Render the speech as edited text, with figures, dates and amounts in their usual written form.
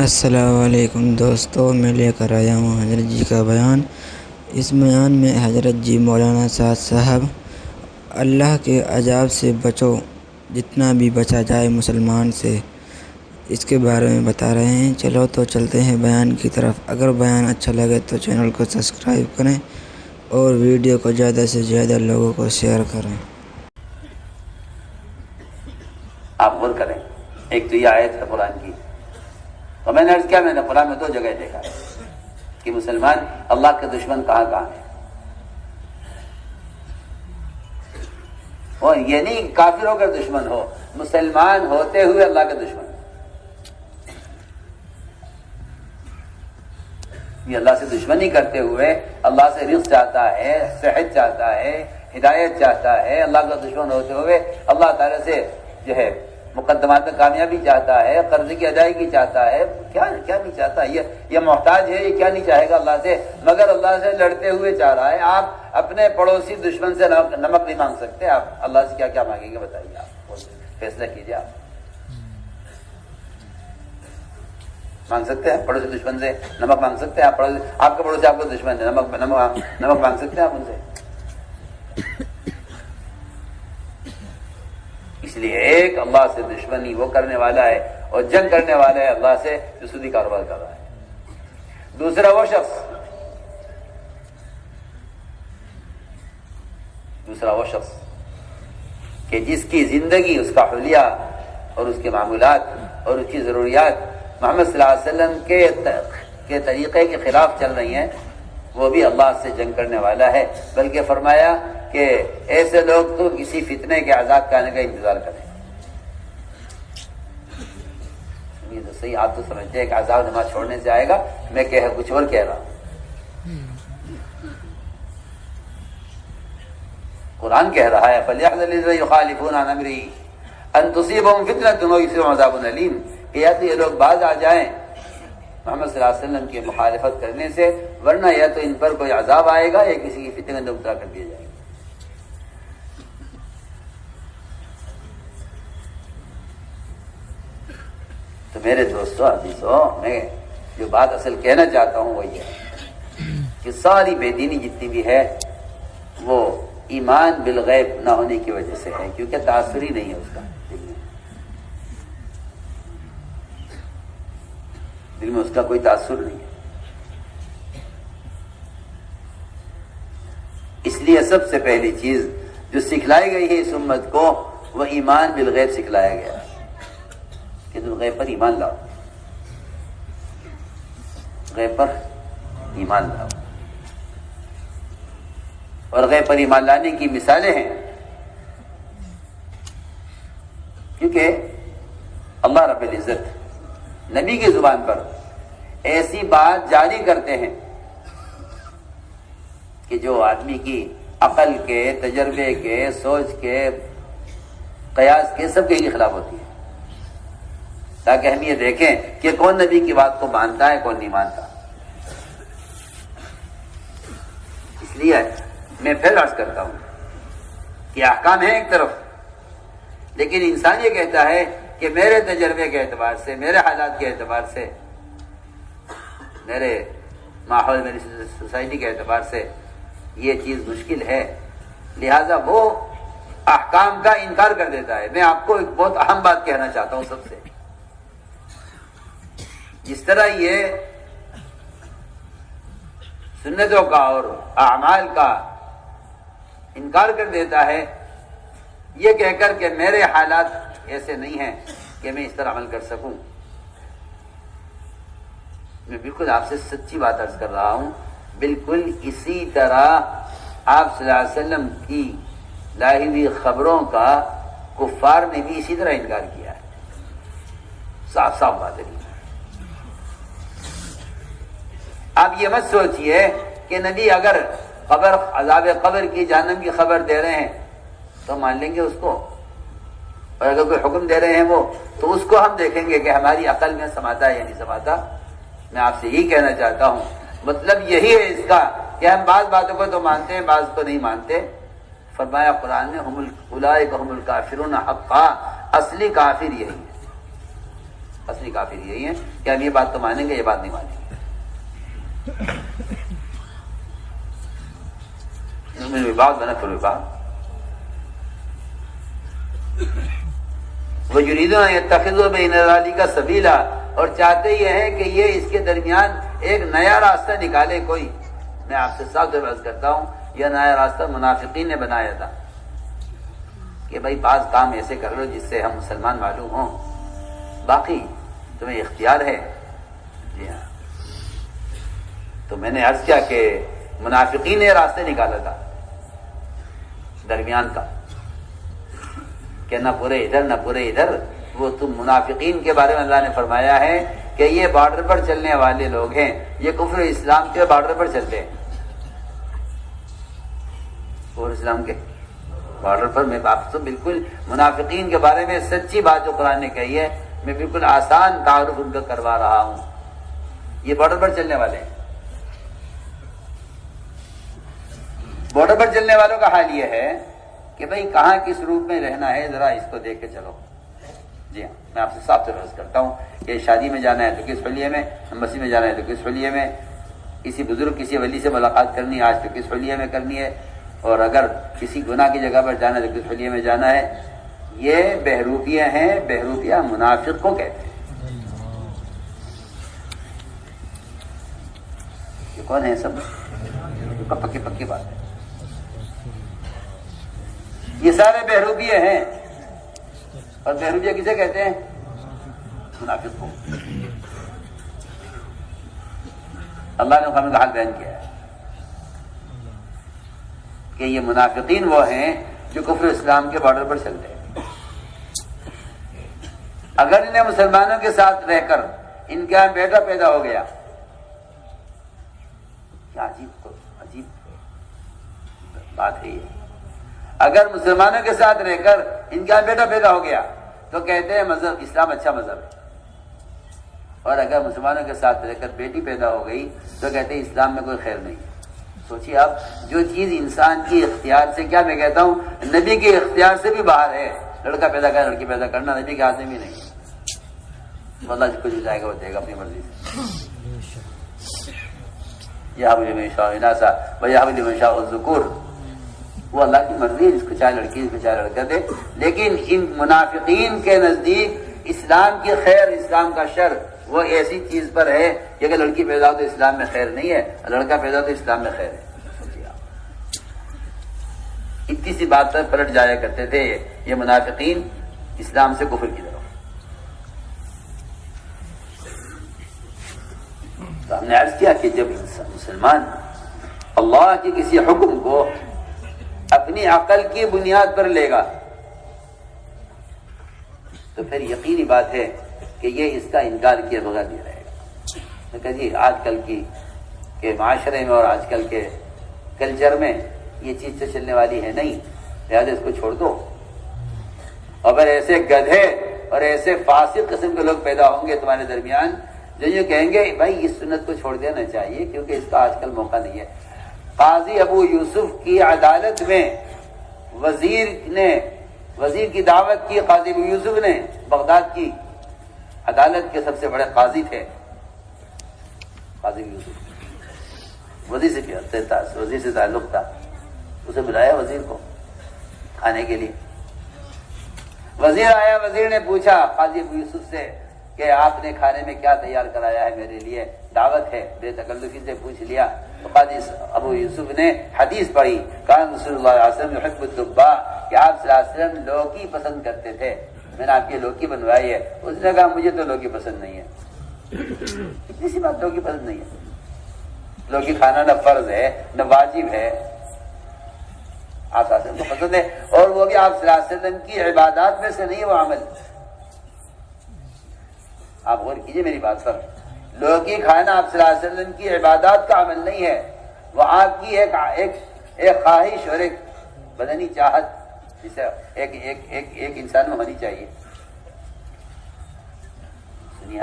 السلام علیکم دوستو، میں لے کر آیا ہوں حضرت جی کا بیان۔ اس بیان میں حضرت جی مولانا سعد صاحب اللہ کے عذاب سے بچو جتنا بھی بچا جائے مسلمان سے، اس کے بارے میں بتا رہے ہیں۔ چلو تو چلتے ہیں بیان کی طرف۔ اگر بیان اچھا لگے تو چینل کو سبسکرائب کریں اور ویڈیو کو زیادہ سے زیادہ لوگوں کو شیئر کریں۔ آپ غور کریں، ایک تو یہ آیت ہے قرآن کی، تو میں نے عرض کیا، میں نے قرآن میں دو جگہ دیکھا کہ مسلمان اللہ کے دشمن کہاں کہاں ہیں۔ اور یہ نہیں کہ کافروں کا دشمن ہو، مسلمان ہوتے ہوئے اللہ کے دشمن، یہ اللہ سے دشمنی کرتے ہوئے اللہ سے رزق چاہتا ہے، صحت چاہتا ہے، ہدایت چاہتا ہے، اللہ کا دشمن ہوتے ہوئے اللہ تعالیٰ سے جو ہے مقدمات میں کامیابی چاہتا ہے، قرض کی ادائیگی چاہتا ہے، کیا نہیں چاہتا، یہ محتاج ہے، یہ کیا نہیں چاہے گا اللہ سے، مگر اللہ سے لڑتے ہوئے چاہ رہا ہے۔ آپ اپنے پڑوسی دشمن سے نمک نہیں مانگ سکتے، آپ اللہ سے کیا کیا مانگیں گے بتائیے، آپ فیصلہ کیجیے۔ آپ مانگ سکتے ہیں پڑوسی دشمن سے نمک مانگ سکتے ہیں؟ آپ کا پڑوسی آپ کو دشمن ہے، نمک مانگ سکتے ہیں آپ ان سے؟ اس لیے ایک اللہ سے دشمنی وہ کرنے والا ہے اور جنگ کرنے والا ہے اللہ سے جو سودی کاروبار کر رہا ہے۔ دوسرا وہ شخص کہ جس کی زندگی، اس کا حلیہ اور اس کے معمولات اور اس کی ضروریات محمد صلی اللہ علیہ وسلم کے طریقے کے خلاف چل رہی ہیں، وہ بھی اللہ سے جنگ کرنے والا ہے۔ بلکہ فرمایا کہ ایسے لوگ تو کسی فتنے کے عذاب کے آنے کا انتظار کریں۔ یہ تو صحیح، آپ تو سمجھتے ہیں کہ عذاب نماز چھوڑنے سے آئے گا، میں کچھ اور کہہ رہا ہوں۔ قرآن کہہ رہا ہے فَلْيَحْذَرِ الَّذِينَ يُخَالِفُونَ عَنْ أَمْرِهِ أَن تُصِيبَهُمْ فِتْنَةٌ أَوْ يُصِيبَهُمْ عَذَابٌ أَلِيمٌ، کہ یا تو یہ لوگ باز آ جائیں محمد صلی اللہ علیہ وسلم کی مخالفت کرنے سے، ورنہ یا تو ان پر کوئی عذاب آئے گا یا کسی کی فتنے میں مبتلا کر دیا جائے گا۔ تو میرے دوستو عزیزو، میں جو بات اصل کہنا چاہتا ہوں وہ یہ ہے کہ ساری بے دینی جتنی بھی ہے وہ ایمان بالغیب نہ ہونے کی وجہ سے ہے، کیونکہ تاثر ہی نہیں ہے اس کا دل میں اس کا کوئی تاثر نہیں ہے۔ اس لیے سب سے پہلی چیز جو سکھلائی گئی ہے اس امت کو وہ ایمان بالغیب سکھلایا گیا کہ تم غیب پر ایمان لاؤ، غیب پر ایمان لاؤ۔ اور غیب پر ایمان لانے کی مثالیں ہیں، کیونکہ اللہ رب العزت نبی کی زبان پر ایسی بات جاری کرتے ہیں کہ جو آدمی کی عقل کے، تجربے کے، سوچ کے، قیاس کے، سب کے خلاف ہوتی ہے، تاکہ ہم یہ دیکھیں کہ کون نبی کی بات کو مانتا ہے، کون نہیں مانتا۔ اس لیے میں پھر عرض کرتا ہوں کہ احکام ہے ایک طرف، لیکن انسان یہ کہتا ہے کہ میرے تجربے کے اعتبار سے، میرے حالات کے اعتبار سے، میرے ماحول، میری سوسائٹی کے اعتبار سے یہ چیز مشکل ہے، لہذا وہ احکام کا انکار کر دیتا ہے۔ میں آپ کو ایک بہت اہم بات کہنا چاہتا ہوں سب سے، جس طرح یہ سنتوں کا اور اعمال کا انکار کر دیتا ہے یہ کہہ کر کہ میرے حالات ایسے نہیں ہیں کہ میں اس طرح عمل کر سکوں، میں بالکل آپ سے سچی بات عرض کر رہا ہوں، بالکل اسی طرح آپ صلی اللہ علیہ وسلم کی لائی ہوئی خبروں کا کفار نے بھی اسی طرح انکار کیا ہے، صاف صاف بات ہے۔ آپ یہ مت سوچئے کہ نبی اگر قبر، عذاب قبر کی، جہنم کی خبر دے رہے ہیں تو مان لیں گے اس کو، اور اگر کوئی حکم دے رہے ہیں وہ تو اس کو ہم دیکھیں گے کہ ہماری عقل میں سماتا ہے یا نہیں سماتا۔ میں آپ سے یہی کہنا چاہتا ہوں، مطلب یہی ہے اس کا کہ ہم بعض باتوں کو تو مانتے ہیں، بعض کو نہیں مانتے۔ فرمایا قرآن نے اولئک هم الکافرون حقا، اصلی کافر یہی ہے۔ اصلی کافر یہی ہے کہ ہم یہ بات تو مانیں گے، یہ بات نہیں مانیں گے. من البعض ونكفر ببعض ويريدون ان يتخذوا بين ذلك سبيلا، اور چاہتے یہ ہیں کہ یہ اس کے درمیان ایک نیا راستہ نکالے کوئی. میں آپ سے صاف عرض کرتا ہوں، یہ نیا راستہ منافقین نے بنایا تھا کہ بھائی بعض کام ایسے کر لو جس سے ہم مسلمان معلوم ہوں، باقی تمہیں اختیار ہے. جی ہاں، تو میں نے عرض کیا کہ منافقین نے راستے نکالا تھا درمیان کا کہ نہ پورے ادھر نہ پورے ادھر. وہ تم منافقین کے بارے میں اللہ نے فرمایا ہے کہ یہ بارڈر پر چلنے والے لوگ ہیں، یہ کفر اسلام کے بارڈر پر چلتے ہیں. اور اسلام کے بارڈر پر میں آپ تو بالکل منافقین کے بارے میں سچی بات جو قرآن نے کہی ہے، میں بالکل آسان تعارف ان کا کروا رہا ہوں. یہ بارڈر پر چلنے والے ہیں. بارڈر پر چلنے والوں کا حال یہ ہے کہ بھئی کہاں کس روپ میں رہنا ہے، ذرا اس کو دیکھ کے چلو. جی ہاں، میں آپ سے صاف سے عرض کرتا ہوں کہ شادی میں جانا ہے تو کس حلیے میں، مسجد میں جانا ہے تو کس حلیے میں، کسی بزرگ کسی ولی سے ملاقات کرنی ہے آج تو کس حلیے میں کرنی ہے، اور اگر کسی گناہ کی جگہ پر جانا ہے تو کس حلیے میں جانا ہے. یہ بہروپیہ ہیں. بہروپیہ منافق کو کہتے ہیں. یہ کون ہے؟ سب پکی بات ہے. یہ سارے بہروپیہ ہیں. اور بہروپیہ کسے کہتے ہیں؟ منافق کو. اللہ نے ہمیں حال بیان کیا ہے کہ یہ منافقین وہ ہیں جو کفر اسلام کے بارڈر پر چلتے ہیں. اگر انہیں مسلمانوں کے ساتھ رہ کر ان کا بیٹا پیدا ہو گیا، کیا عجیب بات ہے یہ. اگر مسلمانوں کے ساتھ رہ کر ان کا بیٹا پیدا ہو گیا تو کہتے ہیں مذہب اسلام اچھا مذہب ہے، اور اگر مسلمانوں کے ساتھ رہ کر بیٹی پیدا ہو گئی تو کہتے ہیں اسلام میں کوئی خیر نہیں. سوچیے آپ، جو چیز انسان کی اختیار سے، کیا میں کہتا ہوں نبی کے اختیار سے بھی باہر ہے، لڑکا پیدا کرنا لڑکی پیدا کرنا نبی کے ہاتھ میں بھی نہیں. اللہ جس کو جو جائے گا وہ دے گا اپنی مرضی سے. یہب لمن یشاء اناثا ویہب لمن یشاء الذکور، وہ اللہ کی مرضی ہے، جس کو چاہے لڑکی جس کو چاہے لڑکا دے. لیکن ان منافقین کے نزدیک اسلام کی خیر، اسلام کا شر وہ ایسی چیز پر ہے کہ اگر لڑکی پیدا ہو تو اسلام میں خیر نہیں ہے، لڑکا پیدا ہو تو اسلام میں خیر ہے. سوچیے آپ، اتنی سی بات پر پلٹ جایا کرتے تھے یہ منافقین اسلام سے کفر کی طرف. تو ہم نے عرض کیا کہ جب مسلمان اللہ کے کسی حکم کو اپنی عقل کی بنیاد پر لے گا تو پھر یقینی بات ہے کہ یہ اس کا انکار کیے بغیر نہیں رہے گا. کہ جی آج کل کے معاشرے میں اور آج کل کے کلچر میں یہ چیز تو چلنے والی ہے نہیں، لہٰذا اس کو چھوڑ دو. اگر ایسے گدھے اور ایسے فاسق قسم کے لوگ پیدا ہوں گے تمہارے درمیان جو یہ کہیں گے بھائی اس سنت کو چھوڑ دینا چاہیے کیونکہ اس کا آج کل موقع نہیں ہے. قاضی ابو یوسف کی عدالت میں وزیر کی دعوت کی. قاضی ابو یوسف نے بغداد کی عدالت کے سب سے بڑے قاضی تھے. قاضی ابو یوسف وزیر سے تعلق تھا. اسے بلایا وزیر کو کھانے کے لیے. وزیر آیا، وزیر نے پوچھا قاضی ابو یوسف سے کہ آپ نے کھانے میں کیا تیار کرایا ہے میرے لیے، دعوت ہے. بے تکلفی سے پوچھ لیا. تو قاضی ابو یوسف نے حدیث پڑھی، کان رسول اللہ صلی اللہ علیہ وسلم یحب الدباء، کہ آپ صلی اللہ علیہ وسلم لوکی پسند کرتے تھے، میں نے آپ کی لوکی بنوائی ہے. اس نے کہا مجھے تو لوکی پسند نہیں ہے. اتنی سی بات، لوکی پسند نہیں ہے. لوکی کھانا نہ فرض ہے نہ واجب ہے، آپ صلی اللہ علیہ وسلم کو پسند ہے، اور وہ بھی آپ صلی اللہ علیہ وسلم کی عبادات میں سے نہیں ہے وہ عمل. آپ غور کیجئے میری بات پر. لوکی کھانا آپ صلی اللہ علیہ وسلم کی عبادات کا عمل نہیں ہے، وہ آپ کی ایک خواہش اور ایک بدنی چاہت جسے ایک انسان میں ہونی چاہیے. سنیے